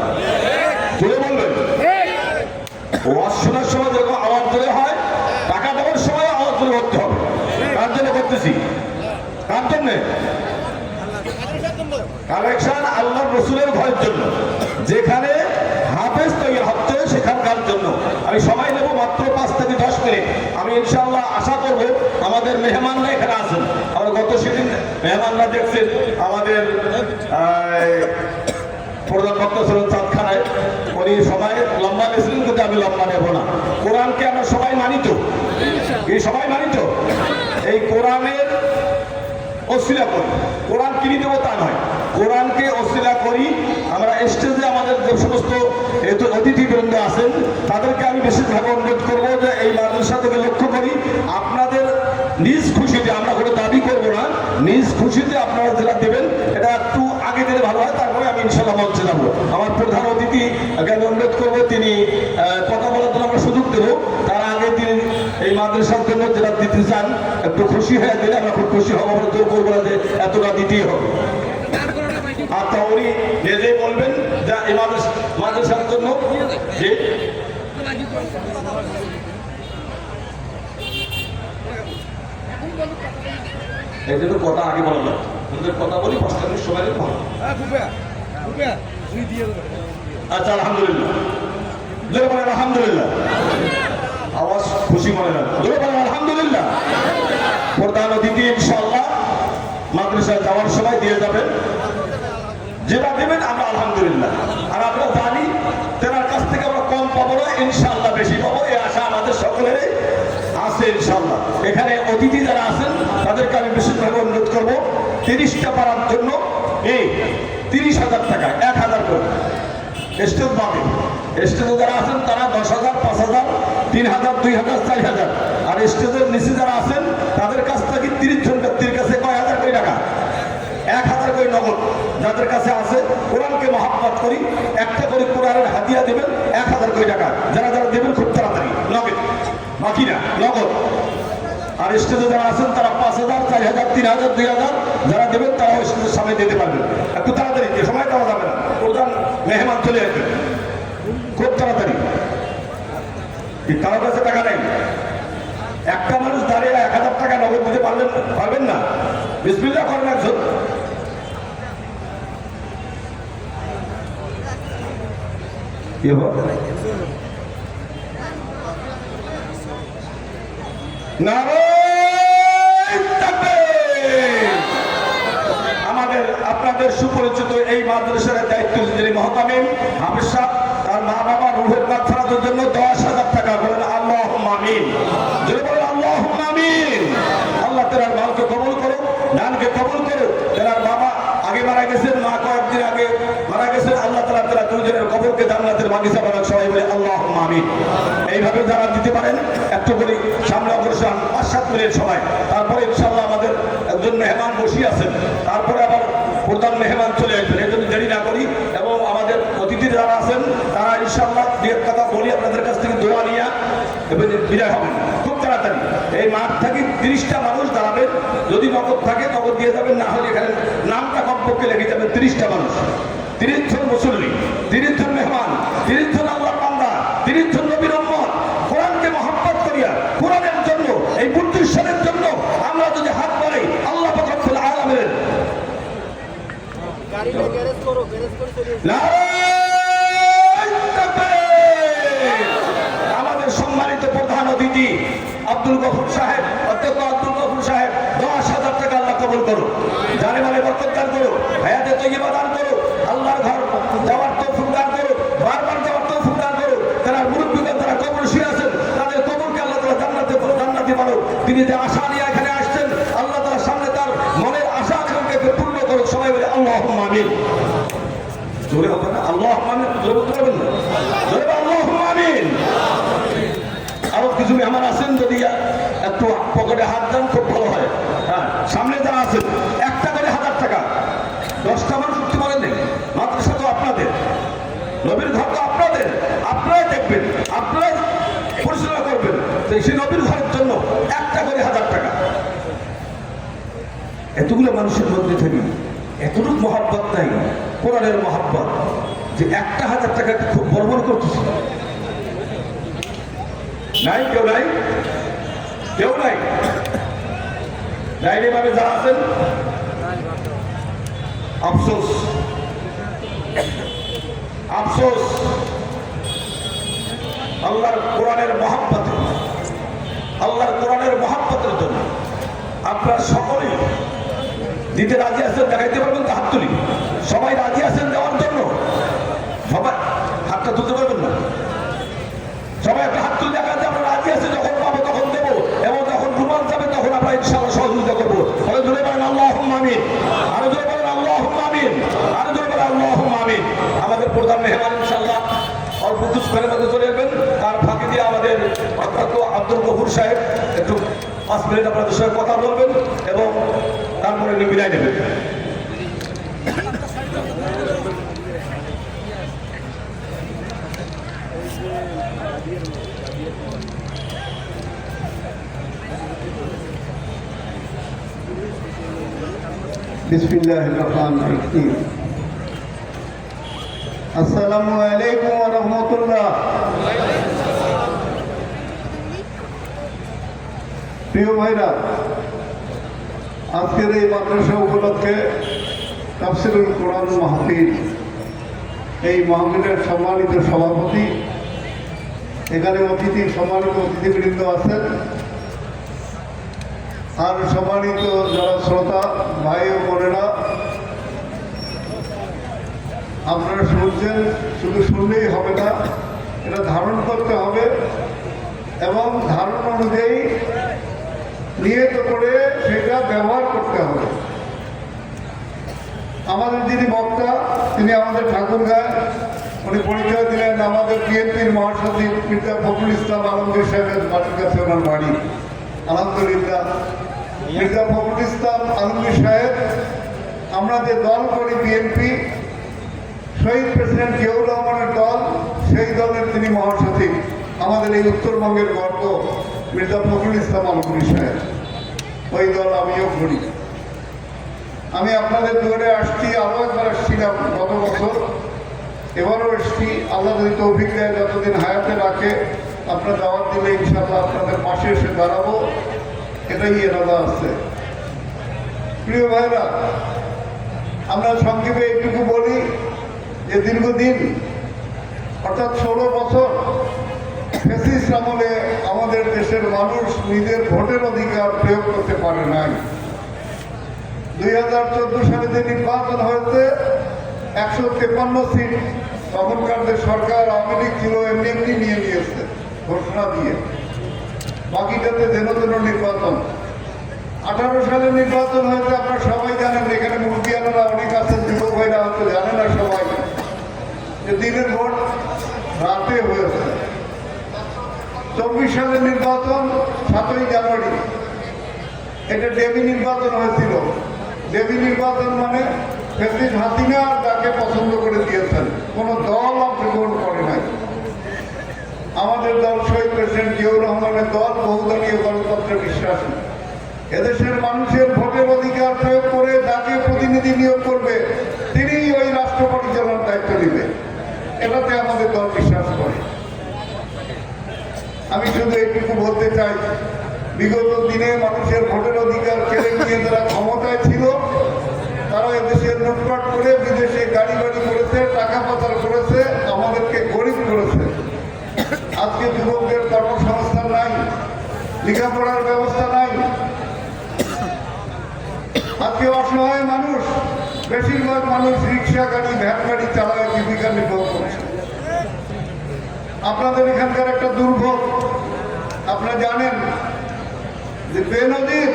S4: জোরে বলবেন। ওয়াজ শোনার সময় যখন আওয়াজ জোরে হয়, টাকা দেওয়ার সময় আওয়াজ জোরে করতে হবে। কার জন্য করতেছি? কার জন্য? কালেকশন আল্লাহ রসুলের ভয়ের জন্য। যেখানে হাফেজ তৈরি হচ্ছে সেখানকার জন্য আমি সময় নেব মাত্র 5 থেকে 10 মিনিট। আমি ইনশাআল্লাহ আশা করব আমাদের মেহমানরা এখানে আছেন। আমরা গত সেদিন মেহমানরা দেখছেন আমাদের প্রধান বক্তা ছিলেন চাঁদখানায়, উনি সবাই লম্বা নিয়েছিলেন, কিন্তু আমি লম্বা নেব না। কোরআনকে আমরা সবাই মানি তো? এই সবাই মানি তো? এই কোরআনের অশিলা করি, কোরআন কিনে দেবো তা নয়, কোরআনকে অশিলা করি। আমরা স্টেজে আমাদের যে সমস্ত অতিথিবৃন্দ আছেন তাদেরকে আমি বিশেষভাবে অনুরোধ করবো যে এই মাদ্রাসা থেকে লক্ষ্য করি আপনাদের নিজ খুশিতে, আমরা কোনো দাবি করবো না, নিজ খুশিতে আপনারা যেটা দেবেন এটা একটু আগে দিলে ভালো হয়, তারপরে আমি ইনশাল্লাহ মঞ্চে যাবো। আমার প্রধান অতিথি আমি অনুরোধ করবো, তিনি কথা বলার জন্য আমরা সুযোগ দেবো, তার আগে তিনি এই মাদ্রাসার জন্য যেটা দিতে চান একটু খুশি হয়ে দিলে আমরা খুব খুশি হবো। আমরা জোর করবো না যে এতটা দিতেই হবে। আচ্ছা, উনি নিজেই বলবেন যা এই মাদ্রাসার জন্য যে এই জন্য কথা আগে বলা যায়, কথা বলি 5 মিনিট সময় দেবো। আচ্ছা, আলহামদুলিল্লাহ, জোরে বলেন আলহামদুলিল্লাহ। আওয়াজ খুশি মনে না, জোরে বলেন আলহামদুলিল্লাহ। প্রধান অতিথি ইনশাআল্লাহ মাদ্রাসায় যাওয়ার সময় দিয়ে যাবেন, যেটা দেবেন আমরা আলহামদুলিল্লাহ। আর আমরা জানি তেনার কাছ থেকে আমরা কম পাবো না, ইনশাআল্লাহ বেশি পাবো, এই আশা আমাদের সকলেরই আছে ইনশাআল্লাহ। এখানে অতিথি যারা আছেন তাদেরকে আমি বিশেষভাবে অনুরোধ করবো 30টা পাড়ার জন্য এই 30,000 টাকা 1,000 করে স্টেজ পাবে। স্টেজে যারা আছেন তারা 10,000, 5,000, 3,000, 2,000, 4,000। আর স্টেজের নিচে যারা আছেন তাদের কাছ থেকে 30 জন ব্যক্তির কাছে কয় হাজার করে টাকা, 1,000 করে নগদ। যাদের কাছে আছে কোরআনকে মহাব্বত করি, একটা করে কোরআনের হাদিয়া দেবেন 1,000 করে টাকা। যারা যারা দেবেন খুব তাড়াতাড়ি নগদ, বাকি না নগদ। আর স্টেজে যারা আছেন তারা 5,000, 4,000, 3,000, 2,000 যারা দেবেন তারা স্টেজের সামনে দিতে পারবেন। একটু তাড়াতাড়ি, সময় দেওয়া যাবে না, প্রধান মেহমান চলে আসবেন খুব তাড়াতাড়ি। কারো কাছে টাকা নেই, একটা মানুষ দাঁড়িয়ে 1,000 টাকা নগদ দিতে পারবেন না? বিসমিল্লাহ করেন একজন। আমাদের আপনাদের সুপরিচিত এই মাদ্রাসার দায়িত্ব যিনি মহতামিম হাফেজ সাহেব, তার মা বাবা রুহের মাগফিরাতের জন্য 10,000 টাকা। বলেন আল্লাহুম্মা আমিন, জোরে বলেন আল্লাহুম্মা আমিন। আল্লাহ তেনার মালকে কবুল করো, দানকে কবুল করো। তেনার বাবা আগে মারা গেছেন, মা কয়েকদিন আগে মারা গেছেন। আল্লাহ তাআলা তেনার দুজনের কবরকে জান্নাতের বাগিচা বানাক। সবাই বলে আল্লাহুম্মা আমিন। এইভাবে যারা দিতে পারেন একটু করে সামনে অগ্রসর 5-7 মিনিট সময়, তারপরে ইনশাআল্লাহ আমাদের একজন মেহমান বসে আছেন, তারপরে আবার প্রধান মেহমান চলে আসবেন। এই জন্য দেরি না করি এবং আমাদের অতিথি যারা আছেন তারা ইনশাআল্লাহ দু এক কথা বলি আপনাদের কাছ থেকে দোয়া নিয়ে বিদায় হবেন খুব তাড়াতাড়ি। এই মাঠ থেকে 30টা মানুষ দাঁড়াবেন, যদি নগদ থাকে নগদ দিয়ে যাবেন, না হলে এখানে নামটা কমপক্ষে লেগে যাবেন। 30টা মানুষ, 30 জন মুসল্লি, 30 জন মেহমান, 30 জন আল্লাহর বান্দা, 30 জন নবীর উম্মত। কোরআনকে মহব্বত করিয়া কোরআনের জন্য, এই 32 সালের জন্য আমরা যদি হাত বাড়াই, আল্লাহ পাক রব্বুল আলামিনের আমাদের সম্মানিত প্রধান অতিথি আব্দুল গফুর সাহেব, অধ্যক্ষ আব্দুল গফুর সাহেব, 10,000 টাকা আল্লাহ কবুল করো, জানে মালে বরকত দান করো, হায়াতে তয়্যিবা দান করো, আল্লাহর ঘর যাওয়ার তৌফিক দান করো, বারবার যাওয়ার তৌফিক দান করো। যারা মুরব্বিগণ যারা কবর শুয়ে আছেন তাদের কবরকে আল্লাহ তাআলা জান্নাতি বানাও। তিনি যে আশা নিয়ে এখানে আসছেন, আল্লাহ তাআলার সামনে তার মনের আশা আকাঙ্ক্ষাকে পূর্ণ করো। সবাই বলে আল্লাহুম্মা আমিন। জোরে হবে না? আল্লাহুম্মা আমিন, জোরে বলতে পারবেন না? জোরে আল্লাহুম্মা আমিন। আরো কিছু মেহমান আছেন, যদি একটু পকেটে হাত দেন খুব ভালো হয়। হ্যাঁ, সামনে যারা আছেন একটা করে 1000 টাকা, 10টা মানুষ উঠতে পারেন নাই। মাদ্রাসা তো আপনাদের, নবীর ঘর তো আপনাদের, আপনারাই দেখবেন, আপনারাই পরিচালনা করবেন। তো সেই নবীর ঘরের জন্য একটা করে 1000 টাকা। এতগুলো মানুষের মধ্যে থেকে এতটুকু মহাব্বত নাই, কোরআনের মহাব্বত, যে একটা 1000 টাকা খুব বড় বড় করতেছে। নাই, কেউ নাই, কেউ নাই। ডাইনি ভাবে যারা আছেন, আফসোস, আফসোস। আল্লাহর কোরআনের মহাব্বতে, আল্লাহর কোরআনের মহাব্বতের জন্য আপনারা সকলেই দিতে রাজি আছেন, দেখাইতে পারবেন তো? হাত তুলি। সবাই রাজি আছেন দেওয়ার জন্য? সবাই হাতটা তুলতে পারবেন না? সবাই একটা হাত তুলে দেখা যায় আমরা রাজি আছি, যখন পাবো তখন দেবো, এবং যখন রুমাল যাবে তখন আমরা ইনশাআল্লাহ সহযোগিতা করবো। ফলে জোরে বলেন আল্লাহুম্মা আমিন, আরো জোরে বলেন আল্লাহুম্মা আমিন, আরো জোরে বলেন আল্লাহুম্মা আমিন। আমাদের প্রধান মেহমান ইনশাআল্লাহ অল্প কিছুক্ষণের মধ্যে চলে যাবেন। তার ফাঁকি দিয়ে আমাদের অত্যন্ত আব্দুল গফুর সাহেব একটু 5 মিনিট আপনাদের সঙ্গে কথা বলবেন এবং তারপরে বিদায় নেবেন।
S5: বিসমিল্লাহির রহমানির রহিম। আসসালামু আলাইকুম ওয়া রাহমাতুল্লাহ। প্রিয় ভাইরা, আজকের এই মাদ্রাসা উপলক্ষে তাফসীরুল কোরআন মাহফিল, এই মাহফিলের সম্মানিত সভাপতি, এখানে সম্মানিত অতিথিবৃন্দ আছেন, আর সম্মানিত যারা শ্রোতা ভাই ও বোনেরা, আপনারা শুনছেন, শুধু শুনলেই হবে না, এটা ধারণ করতে হবে এবং ধারণ অনুযায়ী নিয়ত করে সেটা ব্যবহার করতে হবে। আমাদের যিনি বক্তা, তিনি আমাদের ঠাকুরগাঁয়, উনি পরিচয় দিলেন আমাদের বিএনপির মহাসচিব মির্জা ফখরুল ইসলাম আলমগীর সাহেবের বাড়ির কাছে ওনার বাড়ি। আলহামদুলিল্লাহ, মির্জা ফখরুল ইসলাম আলমগীর সাহেব, আমরা যে দল করি বিএনপি, শহীদ প্রেসিডেন্ট জিয়াউর রহমানের দল, সেই দলের তিনি মহাসচিব। আমাদের এই উত্তরবঙ্গের গর্ব মির্জা ফখরুল ইসলাম আলমগীর সাহেব, ওই দল আমিও করি। আমি আপনাদের দুয়ারে আসছি, আরও একবার আসছিলাম গত বছর, এবারও এসছি। আল্লাহ যদি তৌফিক দেয়, যতদিন হায়াতে রাখে, আপনার দাওয়াত দিলে ইনশাআল্লাহ আপনাদের পাশে এসে দাঁড়াবো, এটাই এরাদা আছে। প্রিয় ভাইরা, আমরা সংক্ষেপে এইটুকু বলি যে দীর্ঘদিন, অর্থাৎ 16 বছর ফ্যাসিস্ট আমলে আমাদের দেশের মানুষ নিজের ভোটের অধিকার প্রয়োগ করতে পারে নাই। 2014 সালে যে নির্বাচন হয়েছে, 153 সিট তখনকার যে সরকার আওয়ামী লীগ ছিল এমনি এমনি নিয়ে নিয়েছে ঘোষণা দিয়ে, বাকিটাতে যেন যেন নির্বাচন। 18 সালে নির্বাচন হয়েছে, আপনারা সবাই জানেন, এখানে মুরগিয়ানারা অনেক আছেন, যুবক ভাইরা হয়তো জানে না সবাই, যে দিনের ভোট রাতে হয়েছে। 24 সালের নির্বাচন 7ই জানুয়ারি, এটা ডেমি নির্বাচন হয়েছিল। ডেমি নির্বাচন মানে প্রেসিডেন্ট হাসিনা তাকে পছন্দ করে দিয়েছেন, কোনো দল অংশগ্রহণ করে নাই। আমাদের দল শহীদ প্রেসিডেন্ট জিয়াউর রহমানের দল বহুদলীয় গণতন্ত্রে বিশ্বাসী। এদেশের মানুষের ভোটের অধিকার প্রয়োগ করে যাকে প্রতিনিধি নিয়োগ করবে, তিনিই ওই রাষ্ট্র পরিচালনার দায়িত্ব নেবে, এটাতে আমাদের দল বিশ্বাস করে। আমি শুধু এইটুকু বলতে চাই, বিগত দিনে মানুষের ভোটের অধিকার কেড়ে নিয়ে যারা ক্ষমতায় ছিল, তারা এদেশের লুটপাট করে বিদেশে গাড়ি বাড়ি করেছে, টাকা পাচার করেছে, আমাদেরকে গরিব করেছে। আজকে যুবকদের কর্মসংস্থান নাই, লেখাপড়ার ব্যবস্থা নাই। আজকে অসহায় মানুষ, বেশিরভাগ মানুষ রিক্সা গাড়ি, ভ্যান গাড়ি চালায় জীবিকা নির্বাহ করছে। আপনাদের এখানকার একটা দুর্ভোগ, আপনারা জানেন যে বেনজির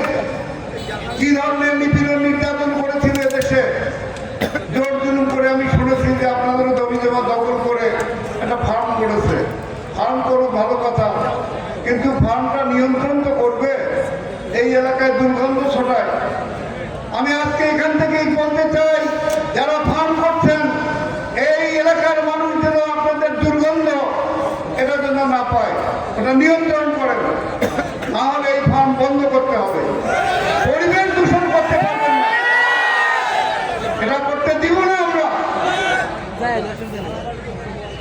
S5: কি ধরনের নিপীড়ন নির্যাতন করেছিল এদেশে, জোর জুলুম করে। আমি শুনেছি যে আপনাদেরও জমি জমা দখল করে একটা ফার্ম করেছে। ফার্ম করুক, ভালো কথা, কিন্তু ফার্মটা নিয়ন্ত্রণ তো করবে। এই এলাকায় দুর্গন্ধ ছড়ায়, না পায় ওটা নিয়ন্ত্রণ করেন, না হলে এই ফার্ম বন্ধ করতে হবে। পরিবেশ দূষণ করতে পারবেন না, এটা করতে দিব না আমরা।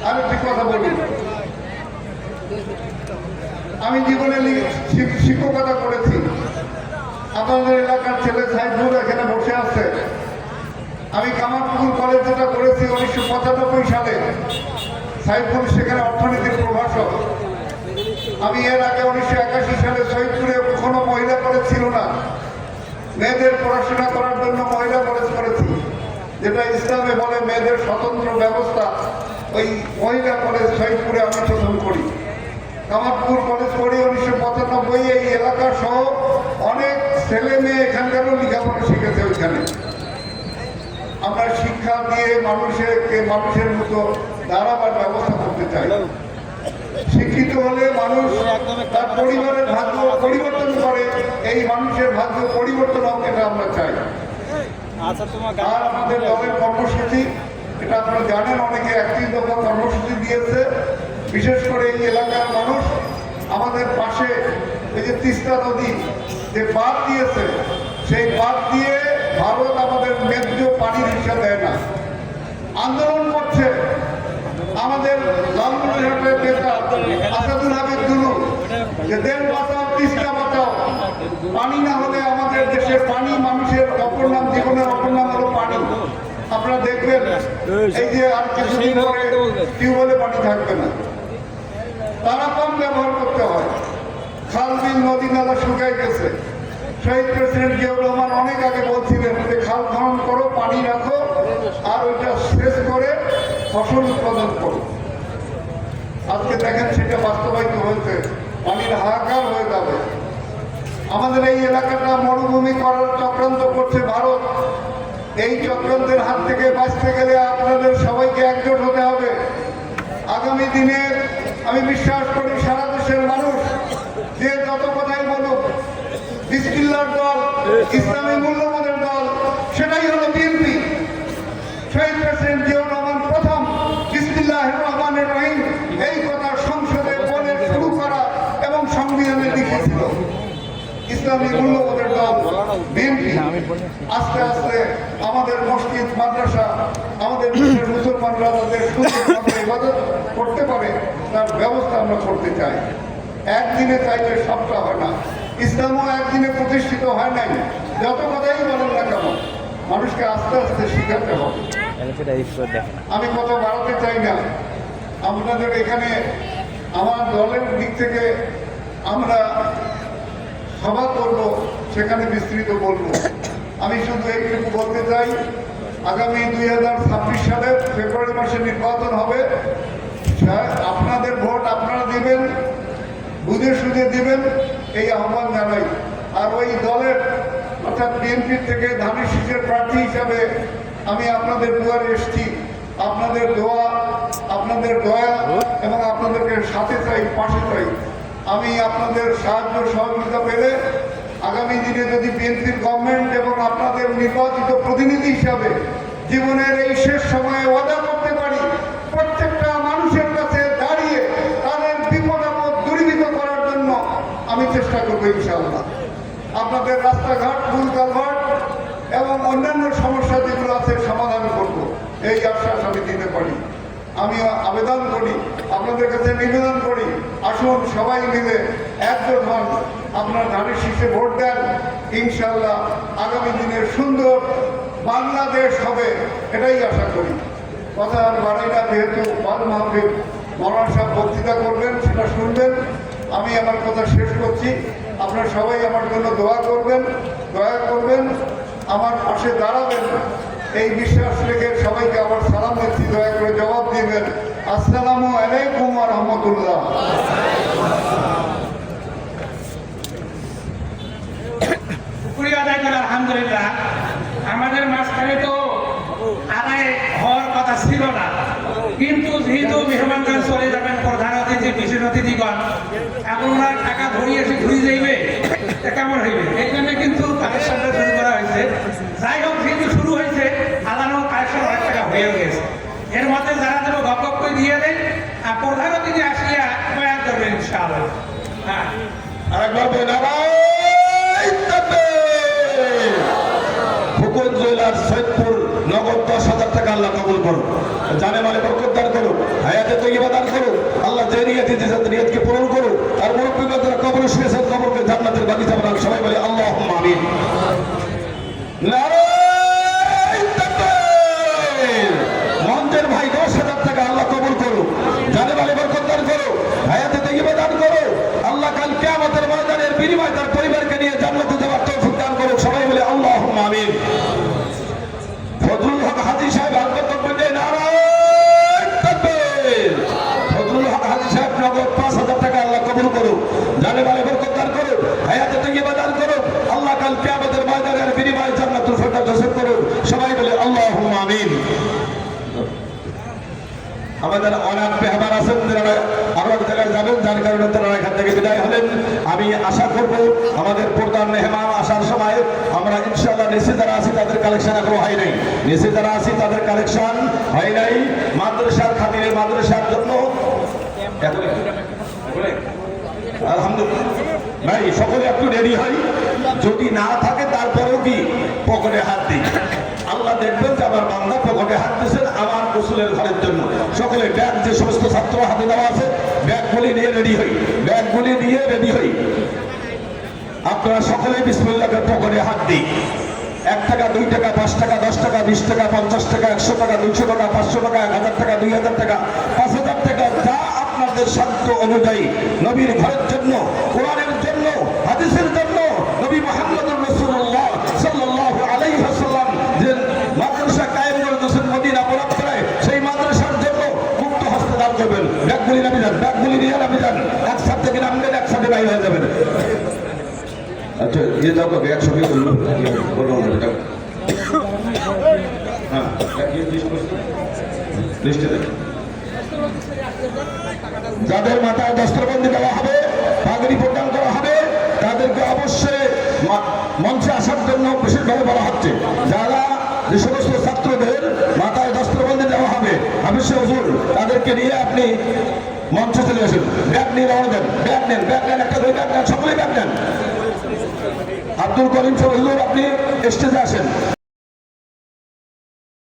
S5: আর একটি কথা বলি, আমি জীবনে শিক্ষকতা করেছি। আপনাদের এলাকার ছেলে সাইফুল এখানে বসে আছে। আমি কামারপুকুর কলেজ যেটা করেছি 1995 সালে, সাইফুল সেখানে অর্থনীতির প্রভাষক। আমি এর আগে 1981 সালে সৈয়দপুরে কোনো মহিলা কলেজ ছিল না, মেয়েদের পড়াশোনা করার জন্য মহিলা কলেজ করেছি, যেটা ইসলামে বলে মেয়েদের স্বতন্ত্র ব্যবস্থা। ওই মহিলা কলেজ সৈয়দপুরে আমি প্রথম করি। কামারপুকুর কলেজ পড়ি 1995। এই এলাকা সহ অনেক ছেলে মেয়ে এখানকারও লেখাপড়া শিখেছে ওইখানে। আমরা শিক্ষা দিয়ে মানুষের মতো দাঁড়াবার ব্যবস্থা করতে চাই। শিক্ষিত হলে মানুষ তার পরিবারের ভাগ্য পরিবর্তন করে, এই মানুষের ভাগ্য পরিবর্তন হোক, এটা আমরা চাই। আর আমাদের দলের কর্মসূচি, এটা আপনারা জানেন, অনেকে 31 দফা কর্মসূচি দিয়েছে। বিশেষ করে এই এলাকার মানুষ আমাদের পাশে এই যে তিস্তা নদী যে বাঁধ দিয়েছে, সেই বাঁধ দিয়ে ভারত আমাদের ন্যায্য পানির হিসাব দেয় না, আন্দোলন করছে। আমাদের লালমনিরহাটের নেতা আসাদুল হাবিব দুলু যে দেশ বাঁচাও, তিস্তা বাঁচাও, পানি না হলে আমাদের দেশের পানি, মানুষের অপর নাম, জীবনের অপর নাম হলো পানি। আপনারা দেখবেন এই যে আর কিছুদিন পরে টিউবওয়েলে পানি থাকবে না, তারা কম ব্যবহার করতে হয়। খাল বিল নদী নালা শুকায় গেছে। শহীদ প্রেসিডেন্ট জিয়াউর রহমান অনেক আগে বলছিলেন যে খাল খনন করো, পানি রাখো, আর ওইটা শেষ করে ফসল উৎপাদন করো। আজকে দেখেন সেটা বাস্তবায়িত হয়েছে, পানির হাহাকার হয়ে যাবে। আমাদের এই এলাকাটা মরুভূমি করার চক্রান্ত করছে ভারত। এই চক্রান্তের হাত থেকে বাঁচতে গেলে আপনাদের সবাইকে একজোট হতে হবে। আগামী দিনে আমি বিশ্বাস করি সারা দেশের মানুষ যে যত কথাই বলুক, বিসমিল্লাহর দল, ইসলামী মূল্যবোধের দল, সেটাই হলো বিএনপি। শহীদ প্রেসিডেন্ট জিয়াউর রহমান প্রথম বিসমিল্লাহির রহমানির রহিম এই কথা সংসদে বলে শুরু করা এবং সংবিধানে লিখেছিল। ইসলামী মূল্যবোধের দল বিএনপি আস্তে আস্তে আমাদের মসজিদ মাদ্রাসা, আমাদের দেশের মুসলমানরা তাদের সুন্দরভাবে ইবাদত করতে পারে তার ব্যবস্থা আমরা করতে চাই। একদিনে চাইলে সবটা হয় না, ইসলামও একদিনে প্রতিষ্ঠিত হয় নাই। যত কথাই বলেন না কেন, মানুষকে আস্তে আস্তে শিখাতে হবে। আমি কথা বাড়াতে চাই না। আপনাদের এখানে আমার দলের দিক থেকে আমরা সভা করব, সেখানে বিস্তৃত বলবো। আমি শুধু এইটুকু বলতে চাই, আগামী 2026 সালে ফেব্রুয়ারি মাসে নির্বাচন হবে। আপনাদের ভোট আপনারা দিবেন, বুঝে সুঝে দিবেন, এই আহ্বান জানাই। আর ওই দলের অর্থাৎ বিএনপির থেকে ধানের শীষের প্রার্থী হিসাবে আমি আপনাদের দুয়ারে এসেছি। আপনাদের দোয়া, আপনাদের দয়া এবং আপনাদেরকে সাথে চাই, পাশে চাই। আমি আপনাদের সাহায্য সহযোগিতা পেলে আগামী দিনে যদি বিএনপির গভর্নমেন্ট এবং আপনাদের নির্বাচিত প্রতিনিধি হিসাবে জীবনের এই শেষ সময়ে ওয়াদা করতে পারি, প্রত্যেকটা মানুষের কাছে দাঁড়িয়ে তাদের বিপদ আপদ দূরীভূত করার জন্য আমি চেষ্টা করবো ইনশাআল্লাহ। আপনাদের রাস্তাঘাট, পুল কালভার্ট এবং অন্যান্য সমস্যা যেগুলো আছে সমাধান করব, এই আশ্বাস আমি দিতে পারি। আমি আবেদন করি, আপনাদের কাছে নিবেদন করি, আসুন সবাই মিলে একজোট হন, আপনার ধানের শীর্ষে ভোট দেন। ইনশাআল্লাহ আগামী দিনের সুন্দর বাংলাদেশ হবে, এটাই আশা করি। কথা আর বাড়াই না, যেহেতু বাদ মাহফিল মৌলানা সাহেব বক্তৃতা করবেন, সেটা শুনবেন। আমি আমার কথা শেষ করছি। আপনারা সবাই আমার জন্য দোয়া করবেন, দয়া করবেন, আমার পাশে দাঁড়াবেন, এই বিশ্বাস রেখে সবাইকে আবার সালাম দিচ্ছি। দয়া করে জবাব দিবেন, আসসালামু আলাইকুম ওয়া রাহমাতুল্লাহ।
S3: শুকরিয়া আদায় করে আলহামদুলিল্লাহ। আমাদের মাঝখানে তো আদায় হওয়ার কথা ছিল না, কিন্তু যেহেতু মেহমানগণ চলে যাবেন, প্রধান অতিথি বিশেষ অতিথিগণ, এখন ওনার টাকা ধরিয়ে এসে ঘুরে যাইবে, কেমন হইবে? এই জন্য কিন্তু কালেকশনটা শুরু করা হয়েছে। যাই হোক, যেহেতু শুরু হয়েছে, আলানো কালেকশন অনেক টাকা হয়ে গেছে। এর মধ্যে যারা যেন গপ গপ করে দিয়ে দেয়, আর প্রধান অতিথি আসিয়া হ্যাঁ
S4: আরেকবার বলি নারায় তাকবীর। ফুকন জুয়েলার্স সৈয়দপুর নগদ 10,000 টাকা আল্লাহ কবুল করুন, জানে মালে বরকত দান করুন, হায়াতে তৈয়বা দান করুন, আল্লাহ যে নিয়ত দিয়েছেন নিয়তকে পূরণ করুন, আর মুরব্বিরা যারা কবরে শুয়েছেন কবরকে জান্নাতের বাগিচা বানান, সবাই বলে আল্লাহুম্মা আমিন। নারায় তাকবীর। মঞ্চের ভাই 10,000 টাকা আল্লাহ কবুল করুন, জানে মালে বরকত দান করুন, হায়াতে তৈয়বা দান করুন, আল্লাহ কাল কিয়ামতের ময়দানের বিনিময়ে তার পরিবারকে নিয়ে জান্নাতে যাওয়ার তৌফিক দান করুন, সবাই বলে আল্লাহুম্মা আমিন। ফজলুল হক হাজী সাহেব আলবত বলতে নারায় তাকবীর। ফজলুল হক হাজী সাহেব নগদ 5,000 টাকা আল্লাহ কবুল করুন, জানে মালে বরকত দান করুন, হায়াতে তৈয়বা দান করুন, আল্লাহ কাল কিয়ামতের ময়দানের বিনিময়ে জান্নাতুল ফিরদাউস নসিব করুন, সবাই বলে আল্লাহুম্মা আমিন। আমাদের অনেক মেহমান আছেন যারা আরো এক জায়গায় যাবেন, যার কারণে তারা এখান থেকে বিদায় হলেন। আমি আশা করব আমাদের প্রধান মেহমান আসার সময় আমরা ইনশাআল্লাহ নিচে যারা আছি তাদের কালেকশন এখনো হয় নাই, নিচে যারা আছি তাদের কালেকশন হয় নাই। মাদ্রাসার খাতিরে মাদ্রাসার জন্য আলহামদুলিল্লাহ ভাই সকলে একটু রেডি হয়, যদি না থাকে তারপরেও কি পকেটে হাত দিই, আল্লাহ দেখবেন যে আমার বান্দা পকেটে হাত দিয়েছেন আমার গোসলের ঘরের জন্য। সকলে ব্যাগ যে সমস্ত ছাত্র হাতে দেওয়া আছে ব্যাগগুলি নিয়ে রেডি হই, ব্যাগগুলি নিয়ে রেডি হই। আপনারা সকলে বিসমিল্লাহ পকেটে হাত দিই। 1 টাকা 2 টাকা 5 টাকা 10 টাকা 20 টাকা 50 টাকা 100 টাকা 200 টাকা 500 টাকা 1000 টাকা 2000 টাকা 5000 টাকা যা আপনাদের সাধ্য অনুযায়ী নবীর ঘরের জন্য, কোরআনের জন্য, হাদিসের জন্য, নবী মুহাম্মদুর রাসূলুল্লাহ সাল্লাল্লাহু আলাইহি ওয়াসাল্লাম যে মাদ্রাসা কায়েম করে দিয়েছেন মদিনা মুনাওয়ারায়, সেই মাদ্রাসার জন্য মুক্ত হস্তে দান করবেন। ব্যাগগুলি নামিয়ে যান, ব্যাগগুলি নিয়ে নামিয়ে যান, একসাথে থেকে নামবেন, একসাথে বাইরে হয়ে যাবেন। আচ্ছা ये जाओ का बैग सभी बोलो बेटा हाँ ये लिस्ट दे যাদের মাথায় দস্ত্রবন্দি দেওয়া হবে, পাগড়ি প্রদান করা হবে, তাদেরকে অবশ্যই মঞ্চে আসার জন্য বিশেষভাবে বলা হচ্ছে। যারা যে সমস্ত ছাত্রদের মাথায় দস্ত্রবন্দি দেওয়া হবে হাফিজ হুজুর, তাদেরকে নিয়ে আপনি মঞ্চে চলে আসুন। ব্যাগ নিয়ে রওনা দেন, ব্যাগ নেন, একটা 2 ব্যাগ নেন, সকলে ব্যাগ নেন। আব্দুল করিম হুজুর আপনি স্টেজে আসেন।